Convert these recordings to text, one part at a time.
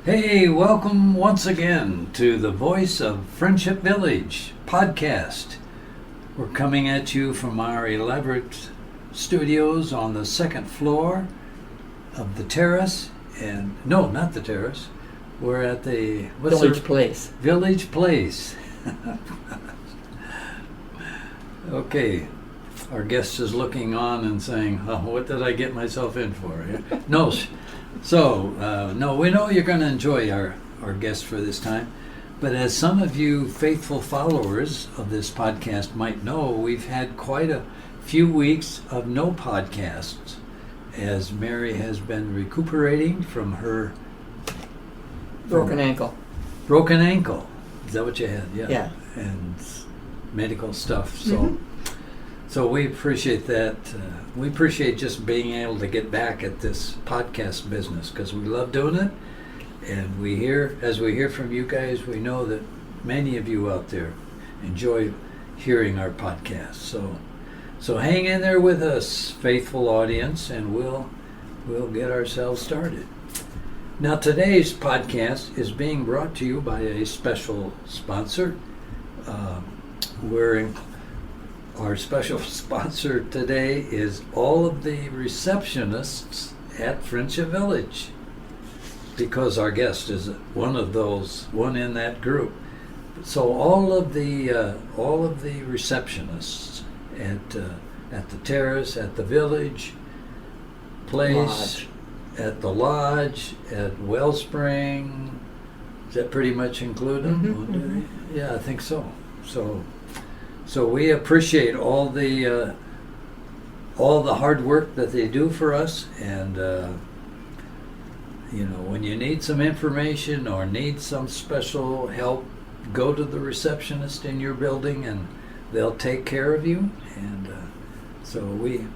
Hey, welcome once again to the Voice of Friendship Village podcast. We're coming at you from our elaborate studios on the second floor of the terrace. And no, not the terrace. We're at the Village Place. Village Place. Okay, our guest is looking on and saying, "Oh, what did I get myself in for?" No, no, we know you're going to enjoy our guest for this time. But as some of you faithful followers of this podcast might know, we've had quite a few weeks of no podcasts as Mary has been recuperating from her Broken ankle. Broken ankle. Is that what you had? Yeah. And medical stuff. So we appreciate that. We appreciate just being able to get back at this podcast business because we love doing it. And as we hear from you guys, we know that many of you out there enjoy hearing our podcast. So hang in there with us, faithful audience, and we'll get ourselves started. Now, today's podcast is being brought to you by a special sponsor. Our special sponsor today is all of the receptionists at Friendship Village, because our guest is one in that group. So all of the receptionists at the terrace, at the Village Place, Lodge. at the Lodge, at Wellspring, does that pretty much include them? Yeah, I think so. So we appreciate all the hard work that they do for us, and when you need some information or need some special help, go to the receptionist in your building, and they'll take care of you. And so we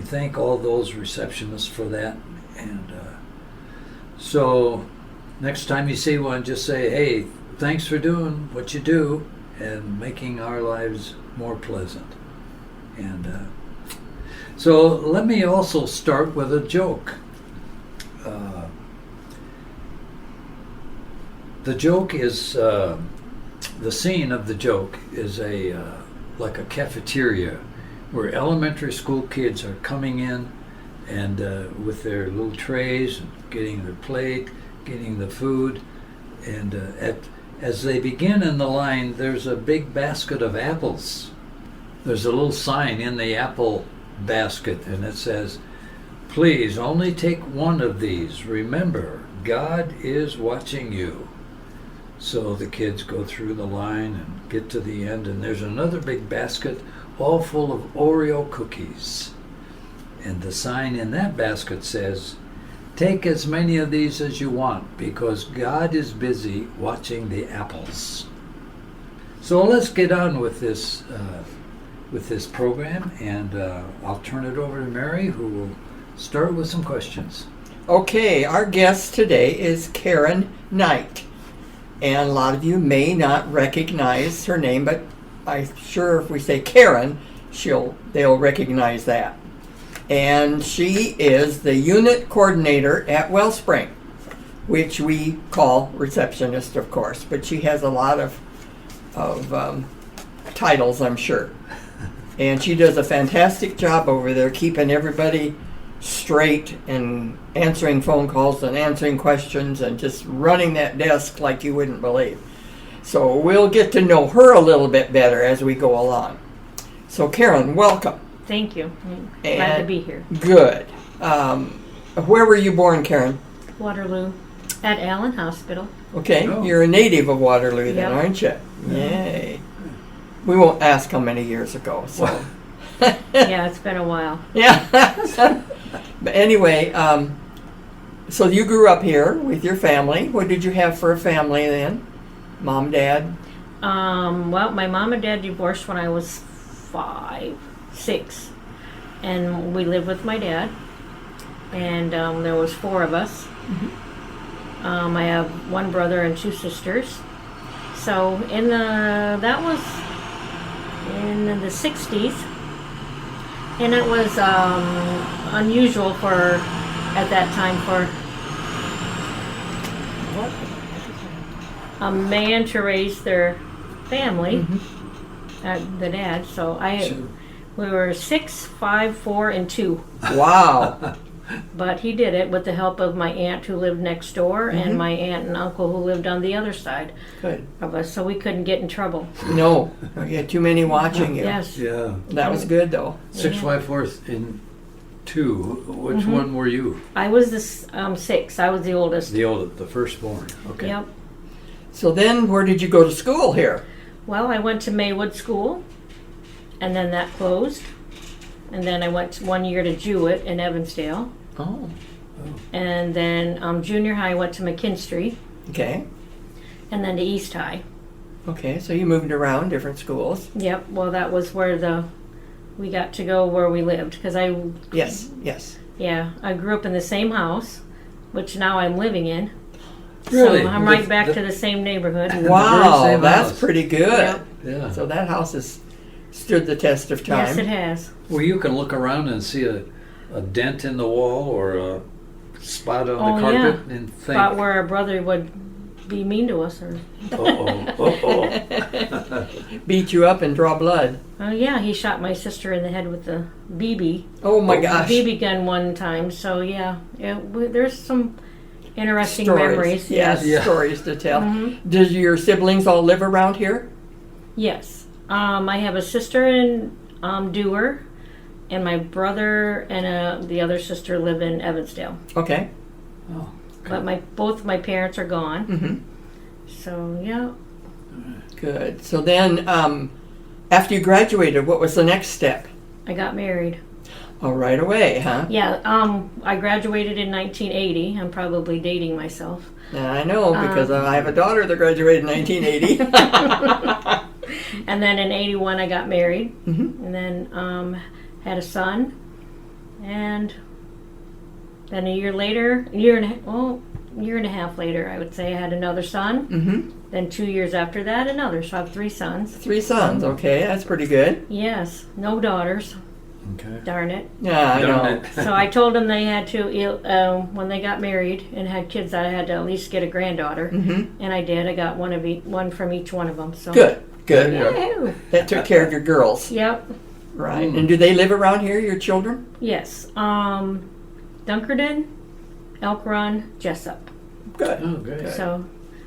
thank all those receptionists for that. And so next time you see one, just say, "Hey, thanks for doing what you do and making our lives more pleasant." And so let me also start with a joke. The joke is, the scene of the joke is like a cafeteria where elementary school kids are coming in and with their little trays, and getting their plate, getting the food, and as they begin in the line, there's a big basket of apples. There's a little sign in the apple basket, and it says, "Please only take one of these. Remember, God is watching you." So the kids go through the line and get to the end, and there's another big basket all full of Oreo cookies. And the sign in that basket says, "Take as many of these as you want, because God is busy watching the apples." So let's get on with this program, and I'll turn it over to Mary, who will start with some questions. Okay, our guest today is Karen Knight. And a lot of you may not recognize her name, but I'm sure if we say Karen, they'll recognize that. And she is the unit coordinator at Wellspring, which we call receptionist, of course, but she has a lot of titles, I'm sure. And she does a fantastic job over there keeping everybody straight and answering phone calls and answering questions and just running that desk like you wouldn't believe. So we'll get to know her a little bit better as we go along. So Karen, welcome. Thank you. I'm glad to be here. Good. Where were you born, Karen? Waterloo, at Allen Hospital. Okay, Oh. You're a native of Waterloo then, Yep. aren't you? Yay. We won't ask how many years ago. So. Yeah, it's been a while. Yeah. But anyway, so you grew up here with your family. What did you have for a family then? Mom, Dad? Well, my mom and dad divorced when I was 6, and we lived with my dad. And there was 4 of us. I have 1 brother and 2 sisters. So that was in the 60s. And it was unusual at that time What? a man to raise their family, the dad. So Sure. we were 6, 5, 4, and 2. Wow. But he did it with the help of my aunt who lived next door and my aunt and uncle who lived on the other side Good. of us, so we couldn't get in trouble. No, you had too many watching you. Yes. Yeah. That was good, though. 6, 5, 4, and 2. Which one were you? I was the 6. I was the oldest. The firstborn. Okay. Yep. So then, where did you go to school here? Well, I went to Maywood School, and then that closed. And then I went 1 year to Jewett in Evansdale. Oh, And then junior high, I went to McKinstry, okay. and then to East High. Okay, so you moved around different schools. Yep. Well, that was where we got to go where we lived, because Yes. I grew up in the same house, which now I'm living in. Really? So I'm right back to the same neighborhood. Wow, same that's house. pretty good. Yep. Yeah. So that house has stood the test of time. Yes, it has. Well, you can look around and see a dent in the wall or a spot on the carpet and think, Thought where our brother would be mean to us, or Beat you up and draw blood. oh yeah, he shot my sister in the head with the BB. Oh my gosh. BB gun one time. So yeah, there's some interesting Stories. memories. Yes, Yeah. stories to tell. Mhm. Did your siblings all live around here? Yes. I have a sister in Dewar, and my brother and the other sister live in Evansdale. Okay. oh, But both my parents are gone. Mm-hmm. So yeah. Good. So then, after you graduated, what was the next step? I got married. Oh, right away, huh? Yeah, I graduated in 1980. I'm probably dating myself. Yeah, I know, because I have a daughter that graduated in 1980. And then in 81 I got married. Mhm. And then had a son. And then a year and a half later, I would say, I had another son. Mm-hmm. Then 2 years after that, another. So I have 3 sons. 3 sons, okay, that's pretty good. Yes, no daughters. okay. Darn it. Yeah, I Darn know. it. So I told them they had to, when they got married and had kids, I had to at least get a granddaughter. Mm-hmm. And I did. I got one from each one of them. So Good. Woo-hoo. That took care of your girls. Yep. Right. And do they live around here, your children? Yes. Dunkerton, Elk Run, Jessup. Good. Oh, great. So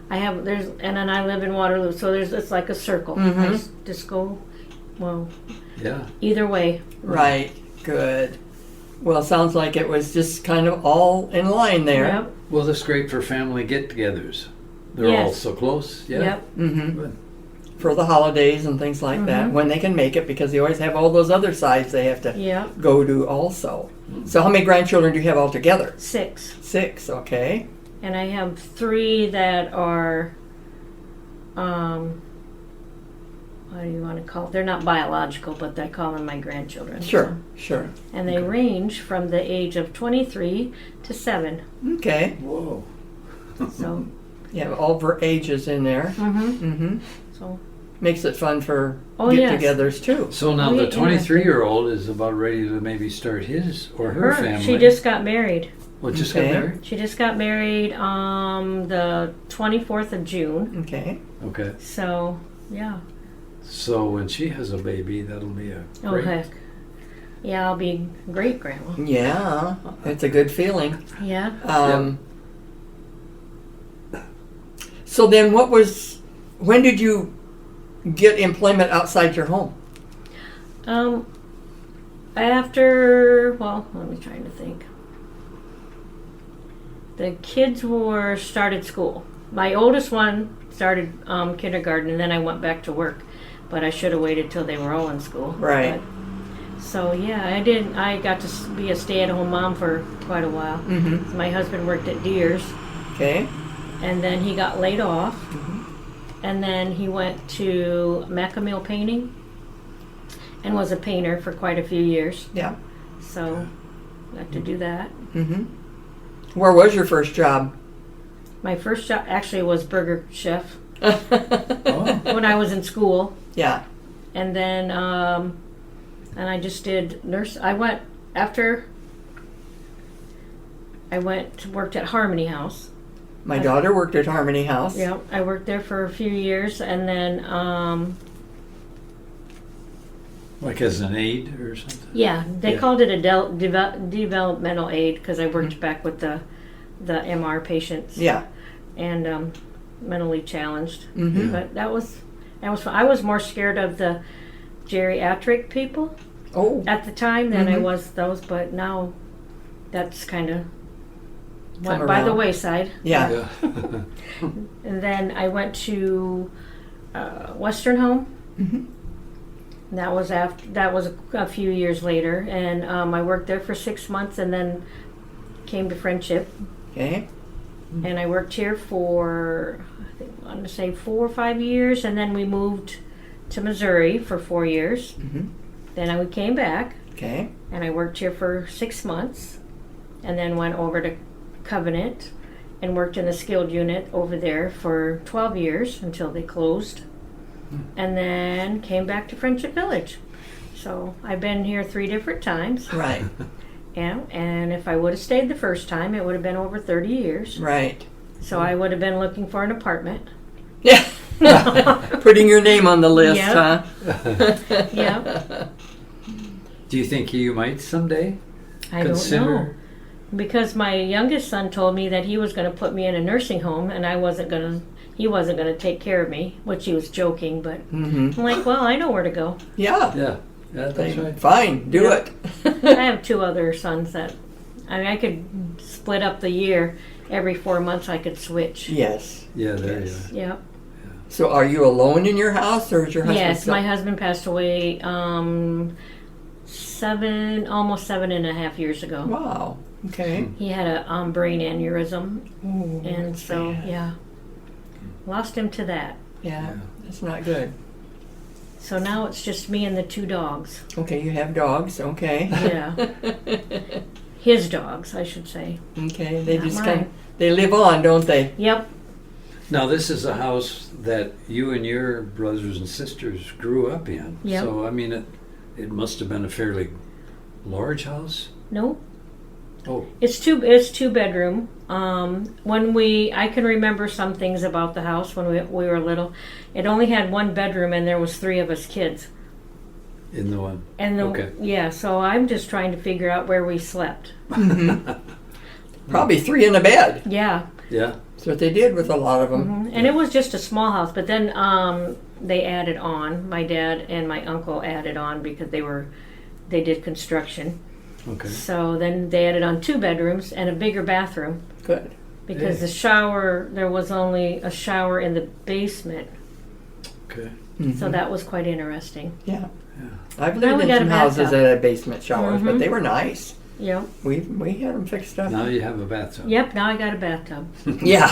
I have and then I live in Waterloo. So it's like a circle. Mhm. I just go, well, Yeah. either way. Right. Good. Well, sounds like it was just kind of all in line there. Yep. Well, that's great for family get-togethers. They're all Yes. so close. Yeah. Yep. Mm-hmm. Good. For the holidays and things like that, when they can make it, because they always have all those other sides they have to Yep. go to also. So how many grandchildren do you have altogether? 6. 6, okay. And I have 3 that are, what do you want to call it? They're not biological, but I call them my grandchildren. Sure, sure. So- and they range from the age of 23 to 7. Okay. Whoa. So, You have all for ages in there. Mm-hmm. so Makes it fun for Oh, yes. get-togethers too. So now Oh, yeah, the 23-year-old is about ready to maybe start his or her family. she just got married. Well, just Okay. got married? She just got married the 24th of June. Okay. Okay. So, yeah. So when she has a baby, that'll be a Oh, great... heck. Yeah, I'll be great grandma. Yeah, it's a good feeling. Yeah. So then when did you get employment outside your home? Well, let me try to think. The kids started school. My oldest one started kindergarten, and then I went back to work. But I should have waited till they were all in school. Right. So yeah, I got to be a stay-at-home mom for quite a while. Mm-hmm. My husband worked at Deere's, Okay. and then he got laid off, and then he went to Macamill Painting, and was a painter for quite a few years. Yeah. So, got to do that. Mm-hmm. Where was your first job? My first job actually was burger chef Oh. when I was in school, Yeah. and then and I just did nurse. I worked at Harmony House, My daughter worked at Harmony House. Yeah, I worked there for a few years, and then Like as an aide or something? yeah, they Yeah. called it a developmental aid because I worked back with the MR patients. Yeah. And mentally challenged. Mm-hmm. But that was fun. I was more scared of the geriatric people Oh. at the time than I Mhm. was those, but now that's kind of Come went by the around. wayside. Yeah. Yeah. And then I went to Western Home. Mm-hmm. That was a few years later, and I worked there for 6 months, and then came to Friendship, Okay. and I worked here for I want to say 4 or 5 years, and then we moved to Missouri for 4 years. Mm-hmm. Then I came back, Okay. and I worked here for 6 months, and then went over to Covenant and worked in the skilled unit over there for 12 years until they closed, and then came back to Friendship Village. So I've been here 3 different times. Right. Yeah, and if I would have stayed the first time, it would have been over 30 years. Right. So I would have been looking for an apartment. Yeah. Putting your name on the list, Yep. huh? Yeah, Do you think you might someday I don't know. consider? Because my youngest son told me that he was going to put me in a nursing home, and he wasn't going to take care of me, which he was joking, but Mm-hmm. I'm like, well, I know where to go. Yeah. Yeah, that's right. Fine. Do Yep. it. I have 2 other sons that, I could split up the year. Every 4 months I could switch. Yes. Yeah, there Yes. you Yep. So are you alone in your house, or is your husband Yes, still? my husband passed away almost 7.5 years ago. Wow. Okay. He had a brain aneurysm, Ooh, and that's so bad. yeah, lost him to that. Yeah. Yeah. That's not good. So now it's just me and the 2 dogs. Okay, you have dogs. Okay. Yeah, his dogs, I should say. Okay. They Not just mine. they live on, don't they? Yep. Now, this is a house that you and your brothers and sisters grew up in. Yep. So, I mean, it must have been a fairly large house. No, Oh, it's 2 bedroom. I can remember some things about the house when we were little. It only had 1 bedroom, and there was 3 of us kids. in the one. And Okay. yeah, so I'm just trying to figure out where we slept. Probably 3 in a bed. Yeah. Yeah. That's what they did with a lot of them. And it was just a small house, but then they added on. My dad and my uncle added on because they did construction. Okay. So then they added on 2 bedrooms and a bigger bathroom Good. because Yeah. there was only a shower in the basement. Okay. So that was quite interesting. Yeah. Yeah. I've Now lived we in got some a houses bathtub. that had basement showers, but Mhm. they were nice. Yep. We had them fixed up. Now you have a bathtub. Yep, now I got a bathtub. Yeah.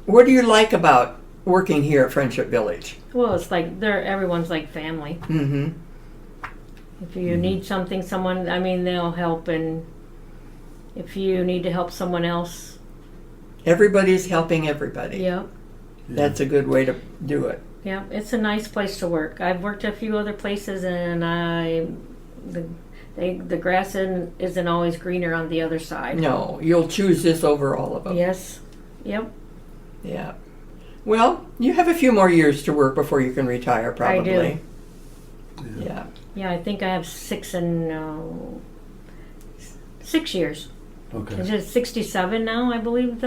What do you like about working here at Friendship Village? Well, it's like everyone's like family. Mm-hmm. If you need something, they'll help, and if you need to help someone else, Everybody's helping everybody. yep. That's a good way to do it. Yeah, it's a nice place to work. I've worked at a few other places, and the grass isn't always greener on the other side. No, you'll choose this over all of them. Yes. Yep. Yeah. Well, you have a few more years to work before you can retire, probably. I do. Yeah. Yeah, I think I have 6 years. Okay. Is it 67 now? I believe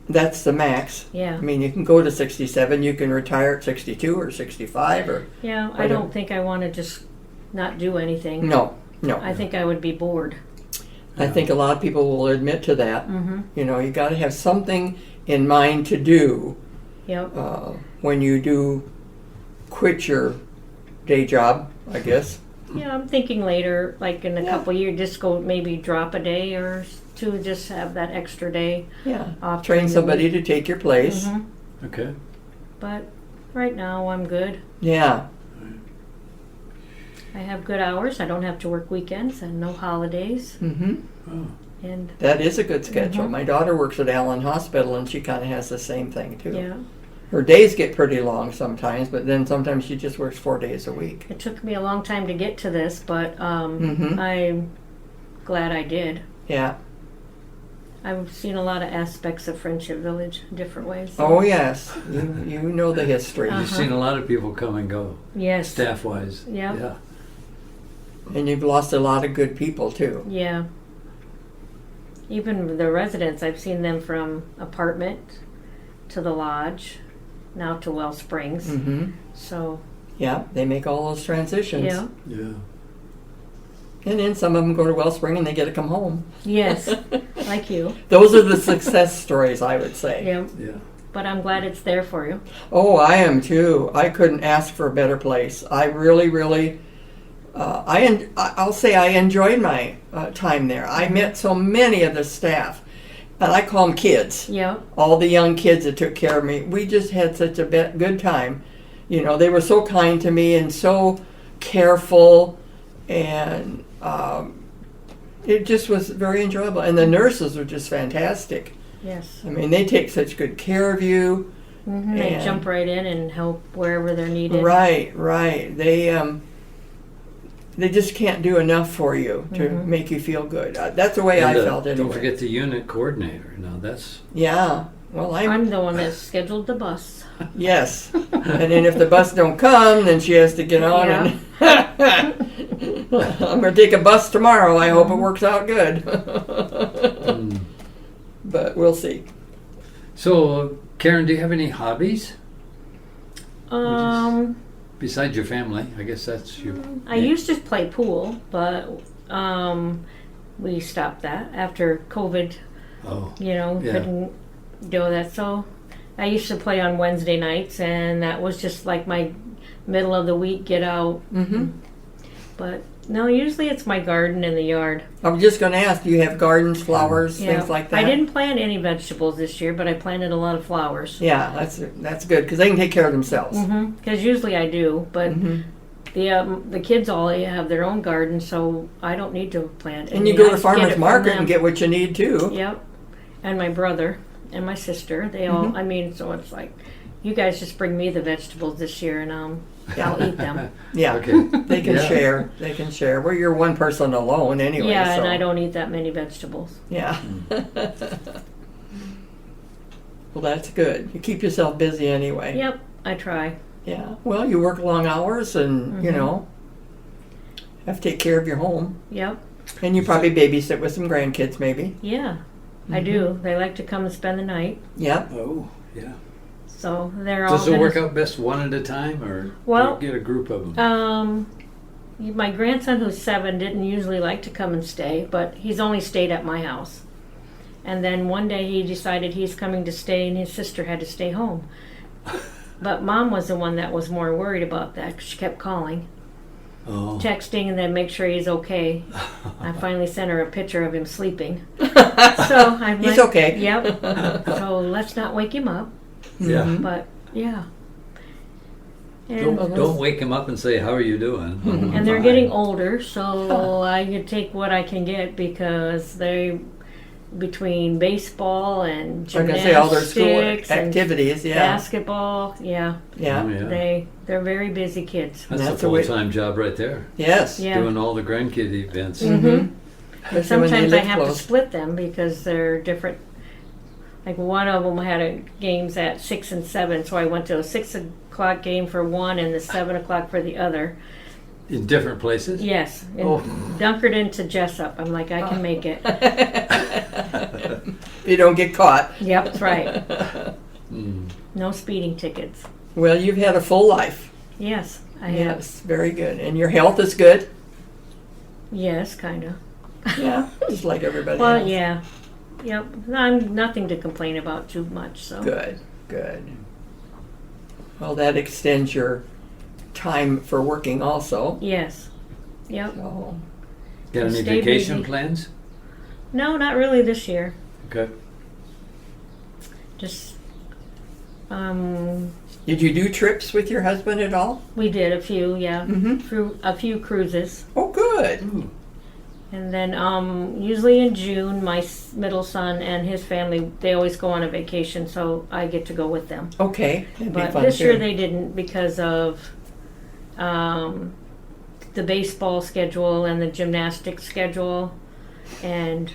That's the max. Yeah. I mean, you can go to 67. You can retire at 62 or 65 or... Yeah. I Whatever. don't think I want to just not do anything. No. I think I would be bored. I think a lot of people will admit to that. Mm-hmm. You know, you got to have something in mind to do Yep. when you do quit your day job, I guess. Yeah, I'm thinking later, like in a Yeah. couple years, just go maybe drop a day or 2, just have that extra day Yeah. off. Train during the somebody week. to take your place. Mhm. Okay. But right now, I'm good. Yeah. I have good hours. I don't have to work weekends and no holidays. Mm-hmm. Oh. And That is a good schedule. Mhm. My daughter works at Allen Hospital, and she kind of has the same thing, too. yeah, Her days get pretty long sometimes, but then sometimes she just works 4 days a week. it took me a long time to get to this, but Mhm. I'm glad I did. Yeah. I've seen a lot of aspects of Friendship Village, different ways. Oh, yes. You know the history. Uh-huh. You've seen a lot of people come and go, Yes. staff-wise. Yep. Yeah. And you've lost a lot of good people, too. Yeah. Even the residents, I've seen them from apartment to the lodge, now to Well Springs. Mm-hmm. So, Yeah, they make all those transitions. yeah. Yeah. And then some of them go to Wellspring and they get to come home. Yes. Like you. Those are the success stories, I would say. Yeah. Yeah. But I'm glad it's there for you. Oh, I am too. I couldn't ask for a better place. I really, really, I'll say I enjoyed my time there. I met so many of the staff, and I call them kids. Yeah. All the young kids that took care of me. We just had such a good time. You know, they were so kind to me and so careful, and it just was very enjoyable. And the nurses were just fantastic. Yes. I mean, they take such good care of you. Mm-hmm. They And- jump right in and help wherever they're needed. Right, right. They just can't do enough for you to Mhm. make you feel good. That's the way And, I felt anyway. Don't forget the unit coordinator. Now that's Yeah. Well, I'm the one that scheduled the bus. yes. And then if the bus don't come, then she has to get on and I'm going to take a bus tomorrow. I hope it works out good. But we'll see. so. Karen, do you have any hobbies Um, besides your family? I guess that's you. I used to play pool, but we stopped that after COVID. Oh. Yeah. Couldn't do that. So I used to play on Wednesday nights, and that was just like my middle of the week get out. Mm-hmm. But no, usually it's my garden in the yard. I was just going to ask, do you have gardens, flowers, Yeah. things like that? I didn't plant any vegetables this year, but I planted a lot of flowers. Yeah, that's good because they can take care of themselves. Because usually I do, but the kids all have their own garden, so I don't need to plant. And you any. go I to just get it farmer's from market them. and get what you need too. Yep. And my brother and my sister, they all. I mean, so it's like, you guys just bring me the vegetables this year, and I'll eat them. Yeah, Okay. they can Yeah. share. They can share. Well, you're one person alone anyway. Yeah, so. and I don't eat that many vegetables. Yeah. Well, that's good. You keep yourself busy anyway. Yep, I try. Yeah. Well, you work long hours and, you know, have to take care of your home. Yep. And you probably babysit with some grandkids maybe. Yeah, I do. They like to come and spend the night, Yeah. Oh, yeah. so they're all. Does it gonna- work out best one at a time, or Well, do you get a group of them? My grandson, who's 7, didn't usually like to come and stay, but he's only stayed at my house. And then one day he decided he's coming to stay, and his sister had to stay home. But Mom was the one that was more worried about that, 'cause she kept calling, Oh. texting, and then make sure he's okay. I finally sent her a picture of him sleeping. So I'm He's like, okay. Yep. So let's not wake him up. Yeah. But yeah. And Don't wake him up and say, "How are you doing?" And they're getting older, so I can take what I can get because they, between baseball and Like I say, all their school gymnastics and activities. Yeah. basketball, Yeah. Oh, yeah. they're very busy kids. That's That's a the way- full-time job right there. Yes. Yeah. Doing all the grandkid events. Mm-hmm. And Especially when they sometimes I live have to close. split them because they're different. Like one of them had games at 6 and 7, so I went to a 6 o'clock game for one and the 7 o'clock for the other. In different places. Yes, and Oh. Dunkerton to Jessup. I'm like, I can make it. You don't get caught. Yep, that's right. Mm. No speeding tickets. Well, you've had a full life. Yes, I have. Yes, very good. And your health is good? Yes, kind of. Yeah, just like everybody Well, else. yeah. Yep. I'm nothing to complain about too much. So. Good, good. Well, that extends your time for working also. Yes. Yep. So, Got any Stay vacation busy. plans? No, not really this year. Okay. Just did you do trips with your husband at all? we did a few, yeah, Mm-hmm. a few cruises, Oh, good. and then usually in June, my middle son and his family they always go on a vacation, so I get to go with them. Okay, that'd be But fun this too. year they didn't because of the baseball schedule and the gymnastics schedule, and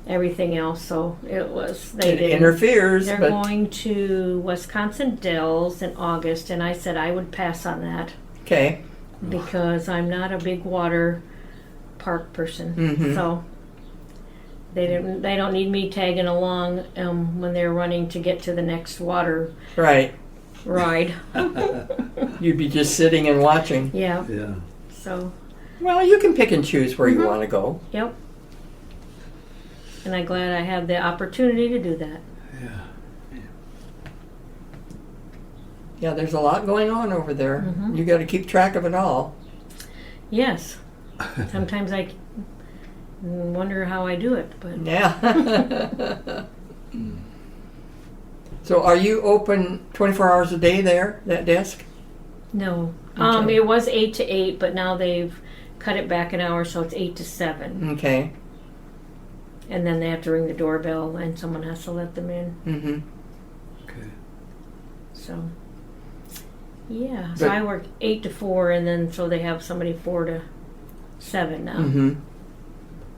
everything else. So it was It interferes, They're but going to Wisconsin Dells in August, and I said I would pass on that okay. because I'm not a big water park person. Mhm. So they don't need me tagging along when they're running to get to the next water Right. ride. You'd be just sitting and watching. Yeah. Yeah. So Well, you can pick and choose where you Mhm. want to go. yep. And I'm glad I have the opportunity to do that. Yeah. Yeah, there's a lot going on over there. Mhm. You got to keep track of it all. Yes. Sometimes I wonder how I do it, but Yeah. So are you open 24 hours a day there, that desk? no. Okay. It was 8 to 8, but now they've cut it back an hour, so it's 8 to 7. Okay. And then they have to ring the doorbell, and someone has to let them in. Mm-hmm. Okay. So, yeah. So But- I work 8 to 4, and then so they have somebody 4 to 7 now. Mm-hmm.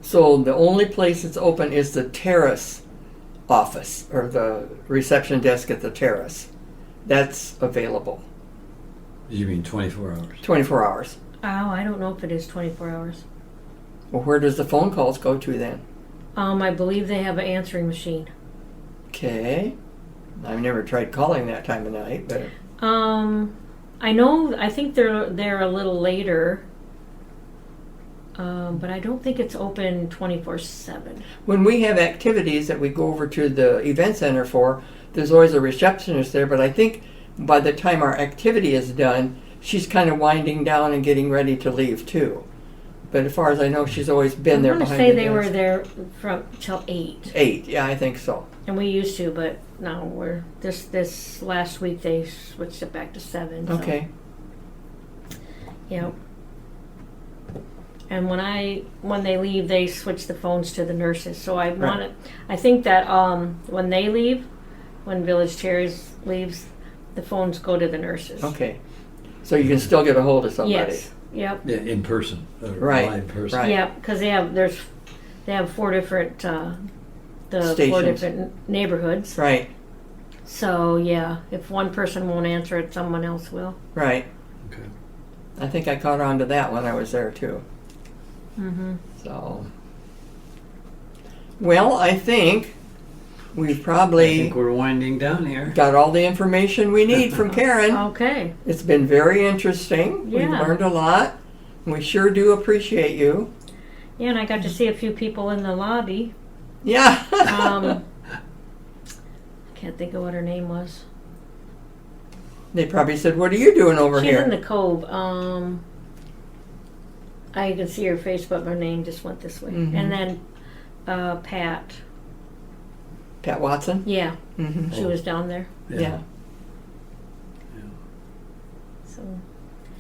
So the only place that's open is the terrace office, or the reception desk at the terrace. That's available You mean 24 hours? 24 hours. Oh, I don't know if it is 24 hours. Well, where does the phone calls go to then? I believe they have an answering machine. Okay. I've never tried calling that time of night, but I think they're a little later. But I don't think it's open 24/7. when we have activities that we go over to the event center for, there's always a receptionist there, but I think by the time our activity is done, she's kind of winding down and getting ready to leave too. But as far as I know, she's always been there I'm going to behind say the they were desk. there from till 8. 8, yeah, I think so. And we used to, but no, we're this last week they switched it back to 7. So, Okay. Yep. And when they leave, they switch the phones to the nurses. So I think that when they leave, when Village Chairs leaves, the phones go to the nurses. Okay. So you can still get a hold of somebody. Yes. Yep. Yeah, in person. Right, Live person. right. Yeah, because they have 4 different the 4 Stations. different neighborhoods. Right, So yeah, if one person won't answer it, someone else will. right. Okay. I think I caught on to that when I was there too. Mm-hmm. So, well, I think we've I probably think we're winding down here. got all the information we need from Karen. Okay. It's been very interesting. We've Yeah. learned a lot. We sure do appreciate you. Yeah, and I got to see a few people in the lobby. Yeah. I can't think of what her name was. They probably said, "What are you doing over She's here?" in the Cove. I can see her face, but her name just went this way. Mhm. And then Pat. Pat Watson. Yeah, Mm-hmm. she was down there. Yeah. So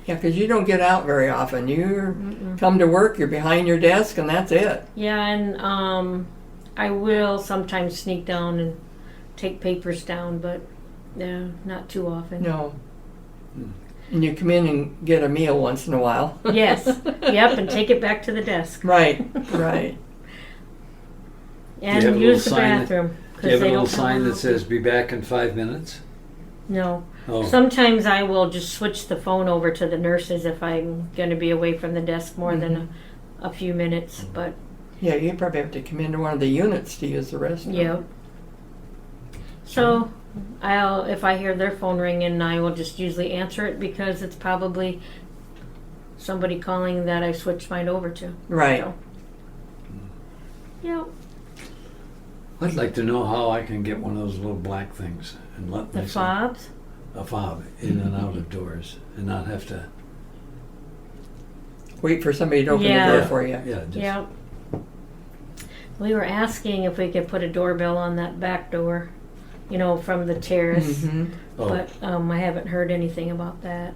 Yeah, because you don't get out very often. You mm-mm. come to work, you're behind your desk, and that's it. Yeah, and I will sometimes sneak down and take papers down, but not too often. No. And you come in and get a meal once in a while. Yes. Yep, and take it back to the desk. Right, right. And Do you have a use the little sign bathroom. Do you 'cause have a they little don't come sign that out. says "Be back in 5 minutes"? No. Oh, Sometimes I will just switch the phone over to the nurses if I'm going to be away from the desk more than a few minutes. But Yeah, you probably have to come into one of the units to use the restroom. yeah. So if I hear their phone ringing, I will just usually answer it because it's probably somebody calling that I switched mine over to. Right. So, yeah. I'd like to know how I can get one of those little black things and let The myself fobs. a fob in and out of doors and not have to. Wait for somebody to open Yeah. the door for you. Yeah, just, Yeah. We were asking if we could put a doorbell on that back door, from the terrace. Mm-hmm. Oh, But I haven't heard anything about that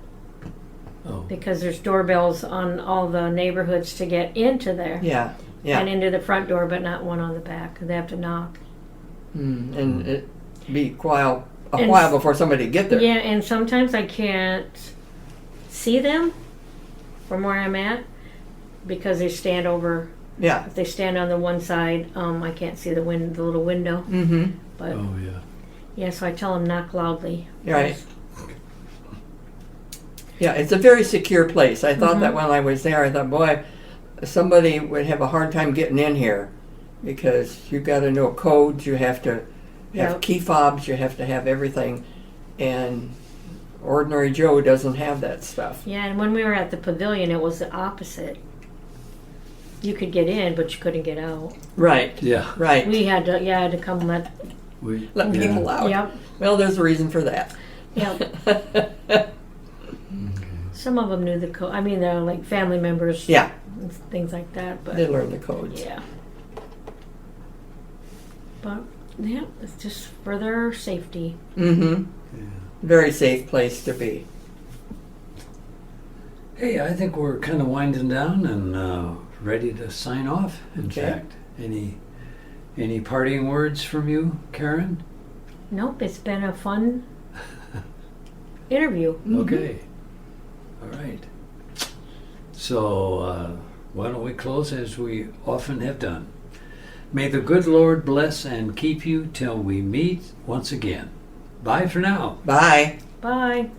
oh, because there's doorbells on all the neighborhoods to get into there Yeah, yeah. and into the front door, but not one on the back. They have to knock. And it'd be a while And before somebody get there. Yeah, and sometimes I can't see them from where I'm at because they stand over Yeah. If they stand on the one side, I can't see the little window. Mm-hmm. But Oh, yeah. yeah, so I tell them knock loudly. Right. Yeah, it's a very secure place. I thought that when I was there, I thought, boy, somebody would have a hard time getting in here because you've got to know codes, you have to have Yep. key fobs, you have to have everything. And ordinary Joe doesn't have that stuff. Yeah, and when we were at the pavilion, it was the opposite. You could get in, but you couldn't get out. Right. Yeah. Right. We had to, I had to come let. Let people out. Yep. Well, there's a reason for that. Yep. Some of them knew the code. I mean, they're like family members. Yeah. And things like that. But They learn the codes. yeah. But yeah, it's just for their safety. Mm-hmm. Yeah. Very safe place to be. Hey, I think we're kind of winding down and ready to sign off. In Okay. fact, any parting words from you, Karen? Nope, it's been a fun interview. Okay. All right. So why don't we close as we often have done? May the good Lord bless and keep you till we meet once again. Bye for now. Bye. Bye.